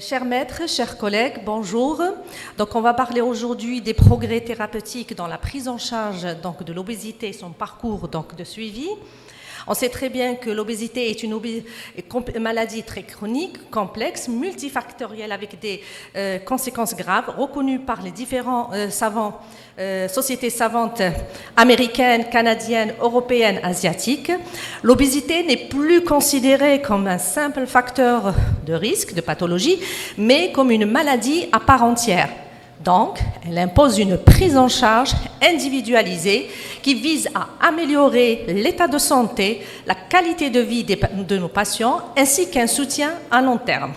Chers maîtres, chers collègues, bonjour. Donc, on va parler aujourd'hui des progrès thérapeutiques dans la prise en charge de l'obésité et son parcours de suivi. On sait très bien que l'obésité est une maladie très chronique, complexe, multifactorielle avec des conséquences graves reconnues par les différents sociétés savantes américaines, canadiennes, européennes, asiatiques. L'obésité n'est plus considérée comme un simple facteur de risque, de pathologie, mais comme une maladie à part entière. Donc, elle impose une prise en charge individualisée qui vise à améliorer l'état de santé, la qualité de vie de nos patients, ainsi qu'un soutien à long terme.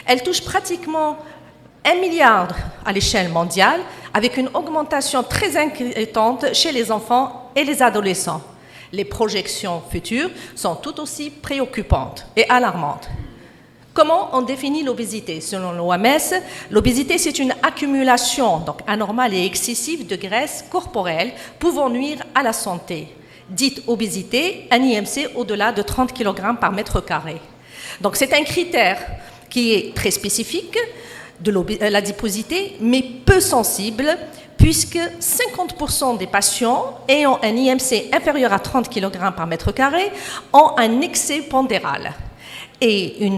Elle touche pratiquement 1 milliard à l'échelle mondiale, avec une augmentation très inquiétante chez les enfants et les adolescents. Les projections futures sont tout aussi préoccupantes et alarmantes. Comment on définit l'obésité? Selon l'OMS, l'obésité, c'est une accumulation anormale et excessive de graisse corporelle pouvant nuire à la santé. Dite obésité, un IMC au-delà de 30 kg par mètre carré. Donc, c'est un critère qui est très spécifique de l'adiposité, mais peu sensible, puisque 50% des patients ayant un IMC inférieur à 30 kg par mètre carré ont un excès pondéral. Et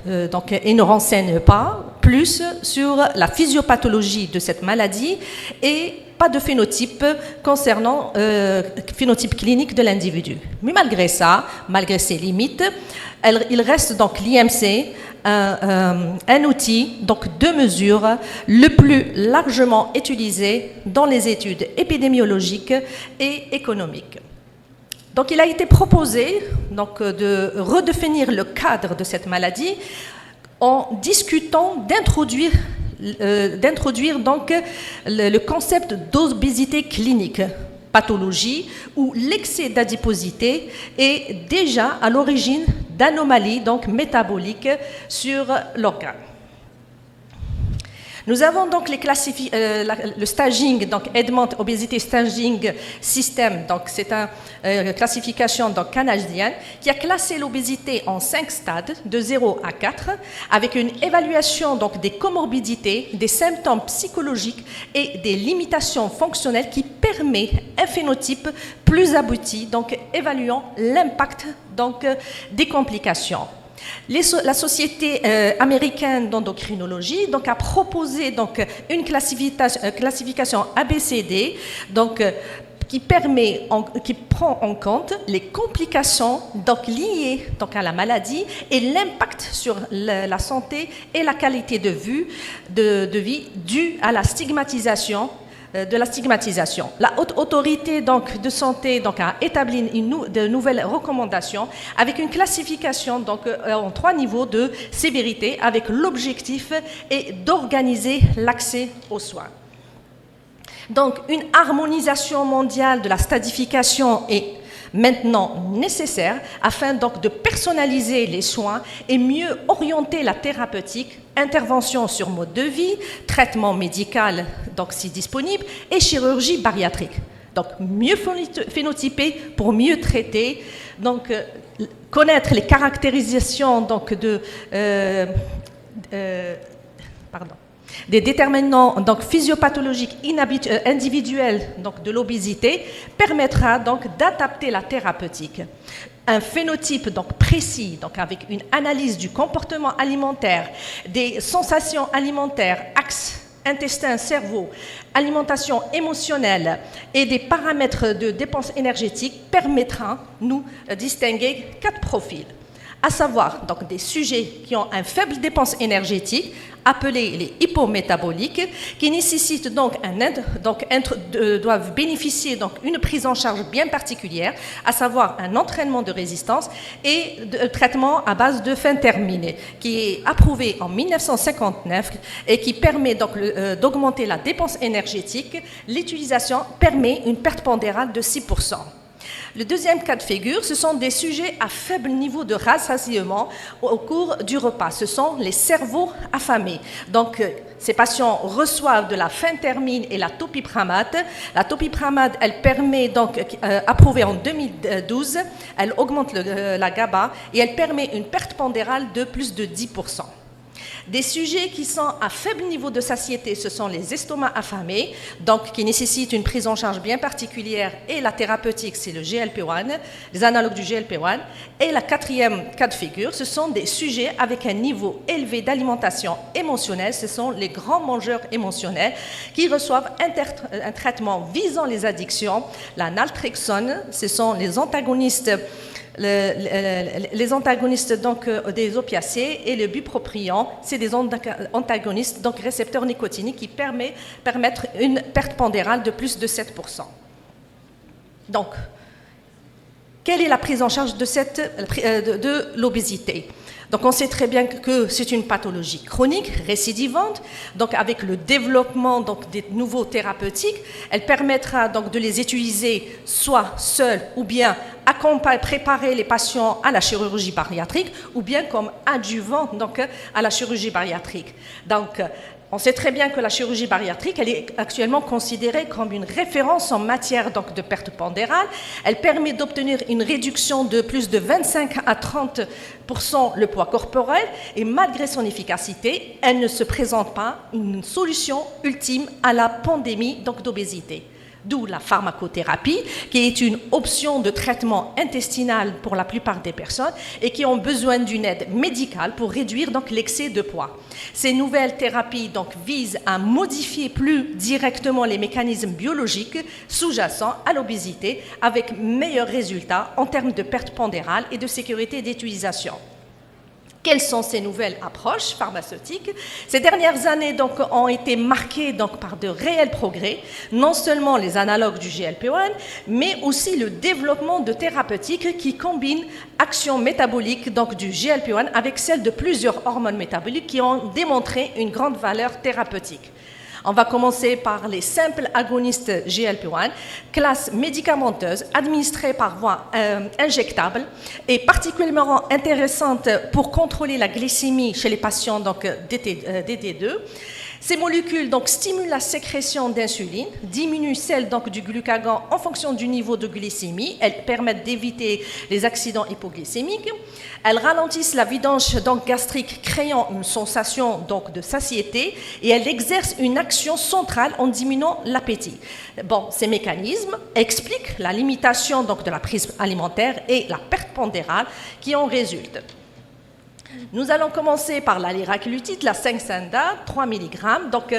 ne renseigne pas plus sur la physiopathologie de cette maladie et pas de phénotype concernant phénotype clinique de l'individu. Mais malgré ça, malgré ses limites, il reste l'IMC un outil de mesure le plus largement utilisé dans les études épidémiologiques et économiques. Donc, il a été proposé de redéfinir le cadre de cette maladie en discutant d'introduire le concept d'obésité clinique, pathologie où l'excès d'adiposité est déjà à l'origine d'anomalies métaboliques sur l'organe. Nous avons le staging, Edmonds Obesity Staging System, c'est une classification canadienne qui a classé l'obésité en 5 stades, de 0 à 4, avec une évaluation des comorbidités, des symptômes psychologiques et des limitations fonctionnelles qui permet un phénotype plus abouti, évaluant l'impact des complications. La Société américaine d'endocrinologie a proposé une classification ABCD qui prend en compte les complications liées à la maladie et l'impact sur la santé et la qualité de vie due à la stigmatisation. La Haute Autorité de Santé a établi de nouvelles recommandations avec une classification en 3 niveaux de sévérité avec l'objectif d'organiser l'accès aux soins. Donc, une harmonisation mondiale de la stadification est maintenant nécessaire afin de personnaliser les soins et mieux orienter la thérapeutique, intervention sur mode de vie, traitement médical si disponible et chirurgie bariatrique. Donc mieux phénotyper pour mieux traiter, connaître les caractérisations des déterminants physiopathologiques individuels de l'obésité permettra d'adapter la thérapeutique. Un phénotype précis, avec une analyse du comportement alimentaire, des sensations alimentaires, axes intestin, cerveau, alimentation émotionnelle et des paramètres de dépenses énergétiques permettra nous distinguer 4 profils, à savoir des sujets qui ont une faible dépense énergétique, appelés les hypométaboliques, qui nécessitent doivent bénéficier d'une prise en charge bien particulière, à savoir un entraînement de résistance et de traitement à base de phéntermine, qui est approuvé en 1959 et qui permet d'augmenter la dépense énergétique. L'utilisation permet une perte pondérale de 6%. Le deuxième cas de figure, ce sont des sujets à faible niveau de rassasiement au cours du repas. Ce sont les cerveaux affamés. Ces patients reçoivent de la phéntermine et la topipramate. La topipramate, elle permet approuvée en 2012, elle augmente la GABA et elle permet une perte pondérale de plus de 10%. Des sujets qui sont à faible niveau de satiété, ce sont les estomacs affamés, donc qui nécessitent une prise en charge bien particulière, et la thérapeutique, c'est le GLP-1, les analogues du GLP-1. Et la quatrième cas de figure, ce sont des sujets avec un niveau élevé d'alimentation émotionnelle, ce sont les grands mangeurs émotionnels qui reçoivent un traitement visant les addictions, la naltrexone, ce sont les antagonistes donc, des opiacés, et le bupropion, c'est des antagonistes, donc récepteurs nicotiniques qui permettent une perte pondérale de plus de 7%. Donc, quelle est la prise en charge de l'obésité? Donc on sait très bien que c'est une pathologie chronique, récidivante, donc avec le développement donc, des nouveaux thérapeutiques, elle permettra donc de les utiliser soit seuls ou bien préparer les patients à la chirurgie bariatrique ou bien comme adjuvant donc, à la chirurgie bariatrique. Donc, on sait très bien que la chirurgie bariatrique, elle est actuellement considérée comme une référence en matière donc, de perte pondérale. Elle permet d'obtenir une réduction de plus de 25 à 30% le poids corporel et malgré son efficacité, elle ne se présente pas une solution ultime à la pandémie donc, d'obésité. D'où la pharmacothérapie, qui est une option de traitement intestinal pour la plupart des personnes et qui ont besoin d'une aide médicale pour réduire donc l'excès de poids. Ces nouvelles thérapies donc visent à modifier plus directement les mécanismes biologiques sous-jacents à l'obésité avec meilleurs résultats en termes de perte pondérale et de sécurité d'utilisation. Quelles sont ces nouvelles approches pharmaceutiques? Ces dernières années donc, ont été marquées donc, par de réels progrès, non seulement les analogues du GLP-1, mais aussi le développement de thérapeutiques qui combinent action métabolique donc, du GLP-1 avec celle de plusieurs hormones métaboliques qui ont démontré une grande valeur thérapeutique. On va commencer par les simples agonistes GLP-1, classe médicamenteuse administrée par voie injectable et particulièrement intéressante pour contrôler la glycémie chez les patients donc, DT2. Ces molécules donc, stimulent la sécrétion d'insuline, diminuent celle donc, du glucagon en fonction du niveau de glycémie. Elles permettent d'éviter les accidents hypoglycémiques. Elles ralentissent la vidange donc, gastrique, créant une sensation donc, de satiété. Et elles exercent une action centrale en diminuant l'appétit. Bon, ces mécanismes expliquent la limitation donc, de la prise alimentaire et la perte pondérale qui en résulte. Nous allons commencer par la liraglutide, la 5-SANDA, 3 mg, donc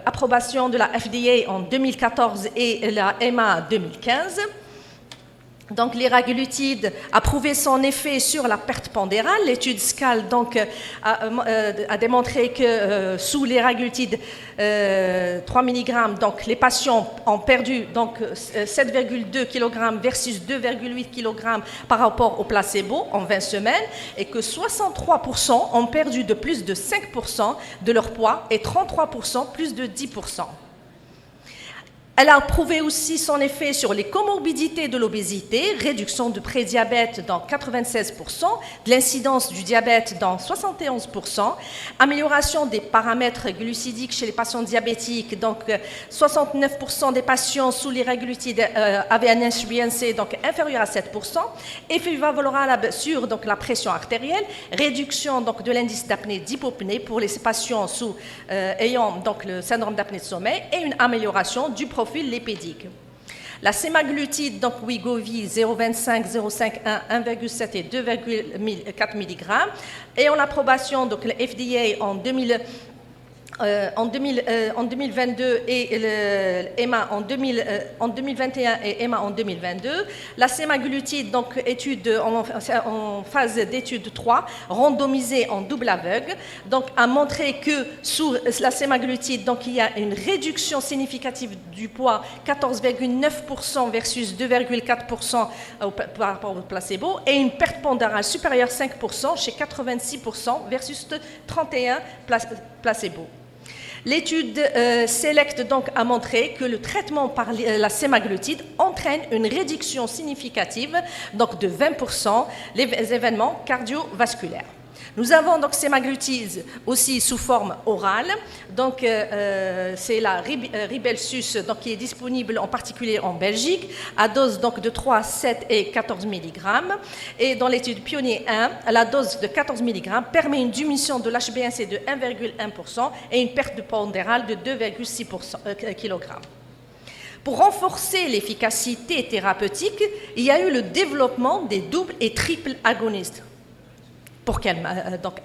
approbation de la FDA en 2014 et la EMA en 2015. Donc, liraglutide a prouvé son effet sur la perte pondérale. L'étude SCAL donc, a démontré que sous liraglutide 3 mg, donc, les patients ont perdu 7,2 kg versus 2,8 kg par rapport au placebo en 20 semaines et que 63% ont perdu de plus de 5% de leur poids et 33% plus de 10%. Elle a prouvé aussi son effet sur les comorbidités de l'obésité, réduction du prédiabète dans 96%, de l'incidence du diabète dans 71%, amélioration des paramètres glucidiques chez les patients diabétiques, donc 69% des patients sous liraglutide avaient un HbA1c donc inférieur à 7%, effet favorable sur donc, la pression artérielle, réduction donc, de l'indice d'apnée d'hypopnée pour les patients ayant donc, le syndrome d'apnée de sommeil et une amélioration du profil lipédique. La sémaglutide, donc Wegovy 0,25, 0,51, 1,7 et 2,4 mg, et en approbation, donc le FDA en 2022 et l'EMA en 2021 et EMA en 2022. La sémaglutide, donc étude en phase d'étude 3, randomisée en double aveugle, donc a montré que sous la sémaglutide, donc il y a une réduction significative du poids, 14,9% versus 2,4% par rapport au placebo, et une perte pondérale supérieure à 5% chez 86% versus 31% placebo. L'étude SELECT donc, a montré que le traitement par la sémaglutide entraîne une réduction significative donc de 20% des événements cardiovasculaires. Nous avons donc semaglutide aussi sous forme orale. Donc, c'est la Ribelsus donc, qui est disponible en particulier en Belgique à dose donc, de 3, 7 et 14 mg. Et dans l'étude Pionnier 1, la dose de 14 mg permet une diminution de l'HbA1c de 1,1% et une perte de pondérale de 2,6 kg. Pour renforcer l'efficacité thérapeutique, il y a eu le développement des doubles et triples agonistes. Pour quel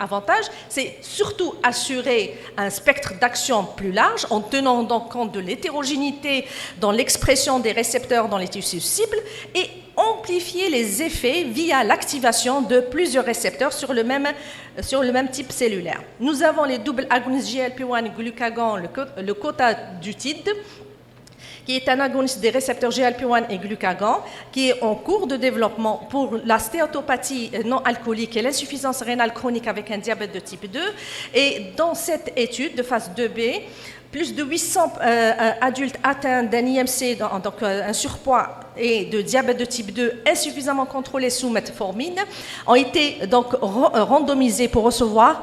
avantage? C'est surtout assurer un spectre d'action plus large en tenant donc compte de l'hétérogénéité dans l'expression des récepteurs dans les tissus cibles et amplifier les effets via l'activation de plusieurs récepteurs sur le même type cellulaire. Nous avons les doubles agonistes GLP-1 glucagon, le cotadutide, qui est un agoniste des récepteurs GLP-1 et glucagon, qui est en cours de développement pour la stéatopathie non alcoolique et l'insuffisance rénale chronique avec un diabète de type 2. Et dans cette étude de phase 2B, plus de 800 adultes atteints d'un IMC, donc un surpoids et de diabète de type 2 insuffisamment contrôlés sous metformine, ont été donc randomisés pour recevoir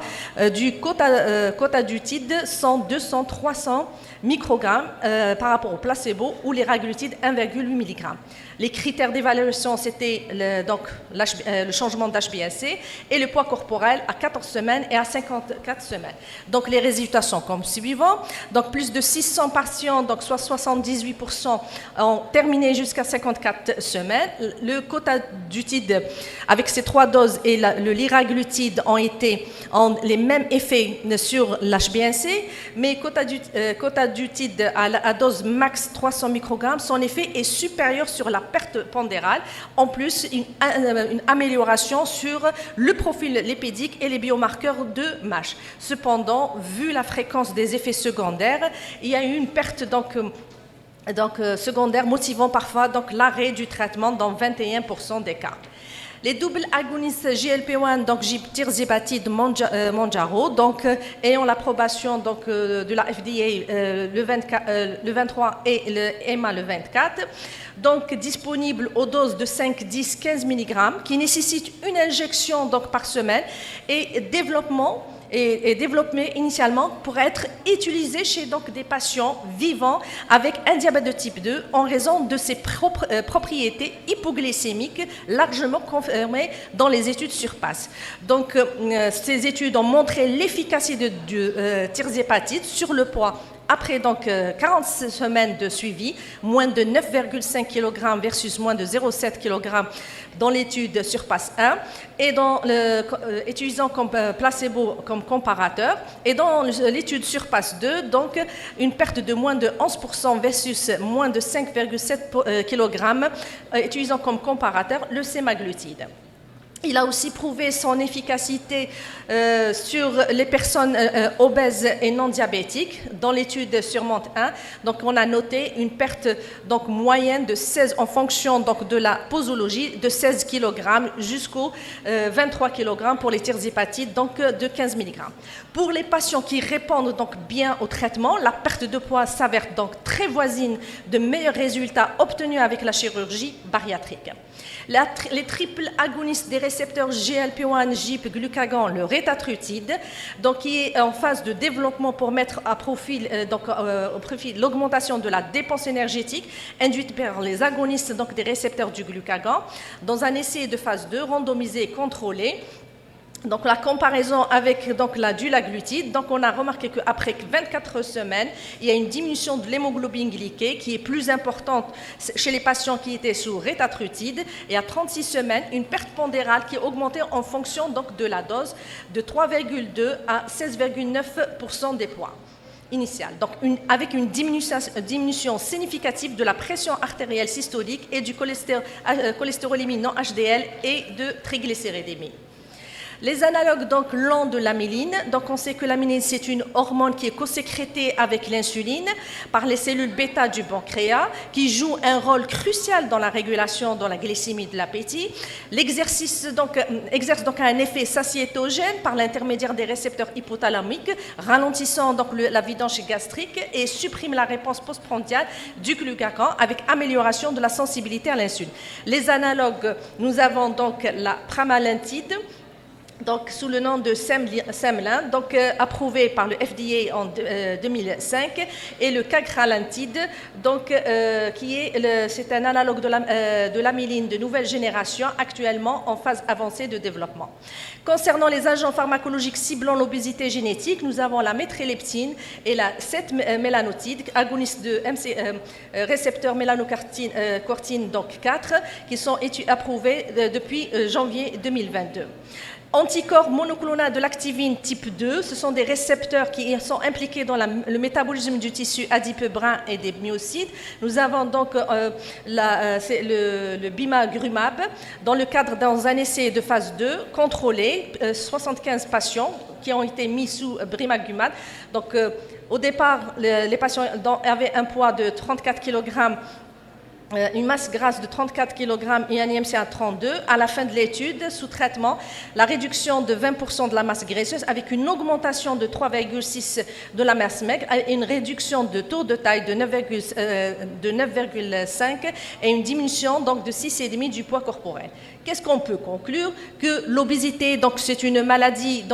du cotadutide 100, 200, 300 microgrammes par rapport au placebo ou les liraglutide 1,8 mg. Les critères d'évaluation, c'était le changement d'HbA1c et le poids corporel à 14 semaines et à 54 semaines. Donc les résultats sont comme suivant. Donc plus de 600 patients, donc soit 78%, ont terminé jusqu'à 54 semaines. Le cotadutide avec ces 3 doses et le liraglutide ont les mêmes effets sur l'HbA1c, mais cotadutide à dose max 300 microgrammes, son effet est supérieur sur la perte pondérale. En plus, une amélioration sur le profil lipédique et les biomarqueurs de MASH. Cependant, vu la fréquence des effets secondaires, il y a eu une perte secondaire motivant parfois l'arrêt du traitement dans 21% des cas. Les doubles agonistes GLP-1, donc tirzepatide Mounjaro, ayant l'approbation de la FDA le 23 et le EMA le 24, donc disponibles aux doses de 5, 10, 15 mg, qui nécessitent une injection par semaine et développé initialement pour être utilisé chez des patients vivant avec un diabète de type 2 en raison de ses propriétés hypoglycémiques largement confirmées dans les études SURPASS. Donc, ces études ont montré l'efficacité du tirzepatide sur le poids après 46 semaines de suivi, moins de 9,5 kg versus moins de 0,7 kg dans l'étude SURPASS 1, et utilisant comme placebo comme comparateur, et dans l'étude SURPASS 2, donc une perte de moins de 11% versus moins de 5,7 kg, utilisant comme comparateur le semaglutide. Il a aussi prouvé son efficacité sur les personnes obèses et non diabétiques. Dans l'étude Surmonte 1, donc on a noté une perte moyenne de 16 en fonction de la posologie de 16 kg jusqu'aux 23 kg pour les tirzepatides de 15 mg. Pour les patients qui répondent bien au traitement, la perte de poids s'avère très voisine de meilleurs résultats obtenus avec la chirurgie bariatrique. Les triples agonistes des récepteurs GLP-1, GIP, glucagon, le rétatrutide, qui est en phase de développement pour mettre au profit l'augmentation de la dépense énergétique induite par les agonistes des récepteurs du glucagon, dans un essai de phase 2 randomisé et contrôlé. Donc la comparaison avec la dulaglutide, on a remarqué qu'après 24 semaines, il y a une diminution de l'hémoglobine glyquée qui est plus importante chez les patients qui étaient sous rétatrutide, et à 36 semaines, une perte pondérale qui est augmentée en fonction de la dose de 3,2 à 16,9% des poids initial, avec une diminution significative de la pression artérielle systolique et du cholestérolémie non HDL et de triglycéridémie. Les analogues lents de l'amyline, on sait que l'amyline c'est une hormone qui est co-sécrétée avec l'insuline par les cellules bêta du pancréas, qui joue un rôle crucial dans la régulation de la glycémie de l'appétit. L'exercice exerce un effet satiétogène par l'intermédiaire des récepteurs hypothalamiques, ralentissant la vidange gastrique et supprime la réponse postprandiale du glucagon avec amélioration de la sensibilité à l'insuline. Les analogues, nous avons la pramalintide, donc sous le nom de Semlin, donc approuvé par le FDA en 2005, et le cagrelantide, donc c'est un analogue de l'amyline de nouvelle génération, actuellement en phase avancée de développement. Concernant les agents pharmacologiques ciblant l'obésité génétique, nous avons la métréleptine et la 7-mélanotide, agonistes de récepteur mélanocortine, donc 4, qui sont approuvés depuis janvier 2022. Anticorps monoclonaux de l'activine type 2, ce sont des récepteurs qui sont impliqués dans le métabolisme du tissu adipeux brun et des myocytes. Nous avons donc le bimagrumab dans un essai de phase 2 contrôlé, 75 patients qui ont été mis sous bimagrumab. Donc au départ, les patients avaient un poids de 34 kg, une masse grasse de 34 kg et un IMC à 32. À la fin de l'étude, sous traitement, la réduction de 20% de la masse graisseuse avec une augmentation de 3,6 de la masse maigre et une réduction de taux de taille de 9,5 et une diminution donc de 6,5 du poids corporel. Qu'est-ce qu'on peut conclure? Que l'obésité, donc, c'est une maladie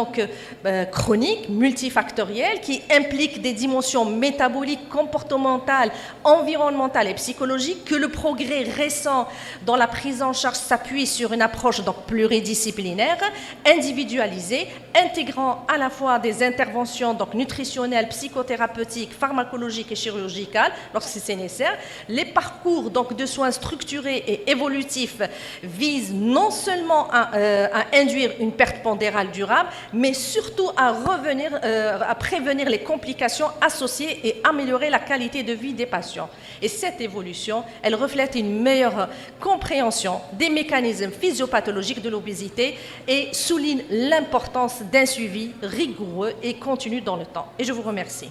chronique, multifactorielle, qui implique des dimensions métaboliques, comportementales, environnementales et psychologiques, que le progrès récent dans la prise en charge s'appuie sur une approche donc pluridisciplinaire, individualisée, intégrant à la fois des interventions donc nutritionnelles, psychothérapeutiques, pharmacologiques et chirurgicales lorsque c'est nécessaire. Les parcours donc de soins structurés et évolutifs visent non seulement à induire une perte pondérale durable, mais surtout à prévenir les complications associées et améliorer la qualité de vie des patients. Et cette évolution, elle reflète une meilleure compréhension des mécanismes physiopathologiques de l'obésité et souligne l'importance d'un suivi rigoureux et continu dans le temps. Et je vous remercie.